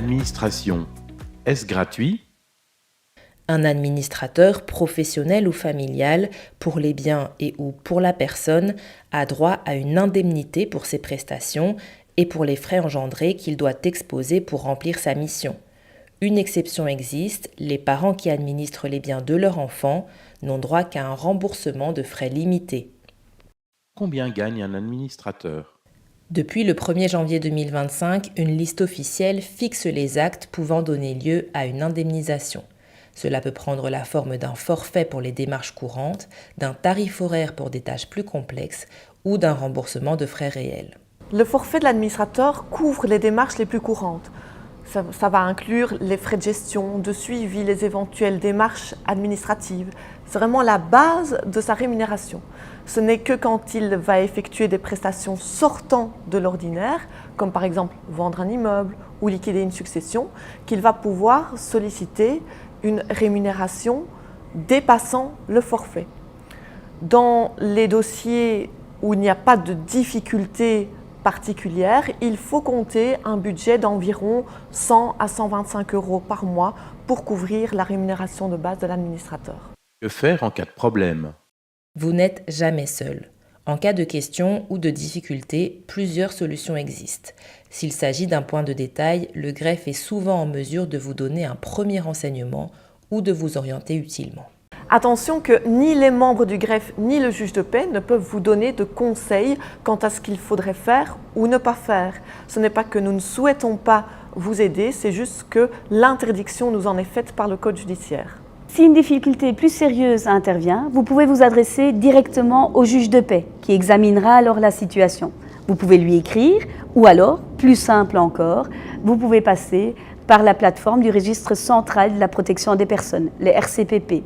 l'administration, est-ce gratuit? Un administrateur professionnel ou familial, pour les biens et ou pour la personne, a droit à une indemnité pour ses prestations et pour les frais engendrés qu'il doit exposer pour remplir sa mission. Une exception existe, les parents qui administrent les biens de leur enfant n'ont droit qu'à un remboursement de frais limités. Combien gagne un administrateur? Depuis le 1er janvier 2025, une liste officielle fixe les actes pouvant donner lieu à une indemnisation. Cela peut prendre la forme d'un forfait pour les démarches courantes, d'un tarif horaire pour des tâches plus complexes ou d'un remboursement de frais réels. Le forfait de l'administrateur couvre les démarches les plus courantes. Ça va inclure les frais de gestion, de suivi, les éventuelles démarches administratives. C'est vraiment la base de sa rémunération. Ce n'est que quand il va effectuer des prestations sortant de l'ordinaire, comme par exemple vendre un immeuble ou liquider une succession, qu'il va pouvoir solliciter une rémunération dépassant le forfait. Dans les dossiers où il n'y a pas de difficulté particulière, il faut compter un budget d'environ 100 à 125 € par mois pour couvrir la rémunération de base de l'administrateur. Que faire en cas de problème? Vous n'êtes jamais seul. En cas de question ou de difficulté, plusieurs solutions existent. S'il s'agit d'un point de détail, le greffe est souvent en mesure de vous donner un premier renseignement ou de vous orienter utilement. Attention que ni les membres du greffe ni le juge de paix ne peuvent vous donner de conseils quant à ce qu'il faudrait faire ou ne pas faire. Ce n'est pas que nous ne souhaitons pas vous aider, c'est juste que l'interdiction nous en est faite par le code judiciaire. Si une difficulté plus sérieuse intervient, vous pouvez vous adresser directement au juge de paix qui examinera alors la situation. Vous pouvez lui écrire ou alors, plus simple encore, vous pouvez passer par la plateforme du registre central de la protection des personnes, les RCPP.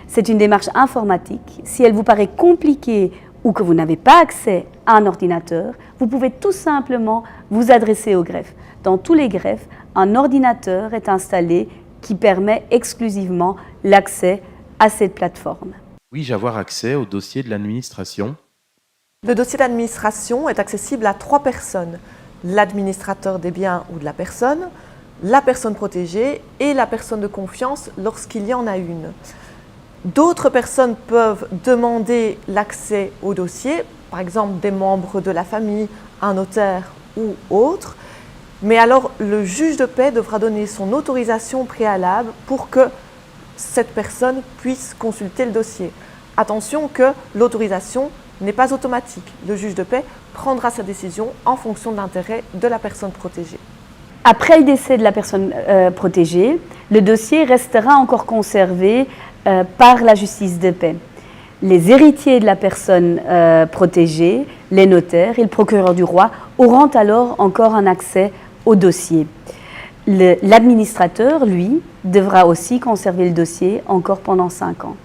C'est une démarche informatique. Si elle vous paraît compliquée ou que vous n'avez pas accès à un ordinateur, vous pouvez tout simplement vous adresser au greffe. Dans tous les greffes, un ordinateur est installé qui permet exclusivement l'accès à cette plateforme. Puis-je avoir accès au dossier de l'administration? Le dossier d'administration est accessible à 3 personnes, l'administrateur des biens ou de la personne protégée et la personne de confiance lorsqu'il y en a une. D'autres personnes peuvent demander l'accès au dossier, par exemple des membres de la famille, un notaire ou autre, mais alors le juge de paix devra donner son autorisation préalable pour que cette personne puisse consulter le dossier. Attention que l'autorisation n'est pas automatique. Le juge de paix prendra sa décision en fonction de l'intérêt de la personne protégée. Après le décès de la personne protégée, le dossier restera encore conservé par la justice de paix. Les héritiers de la personne protégée, les notaires et le procureur du roi auront alors encore un accès au dossier. L'administrateur, lui, devra aussi conserver le dossier encore pendant 5 ans.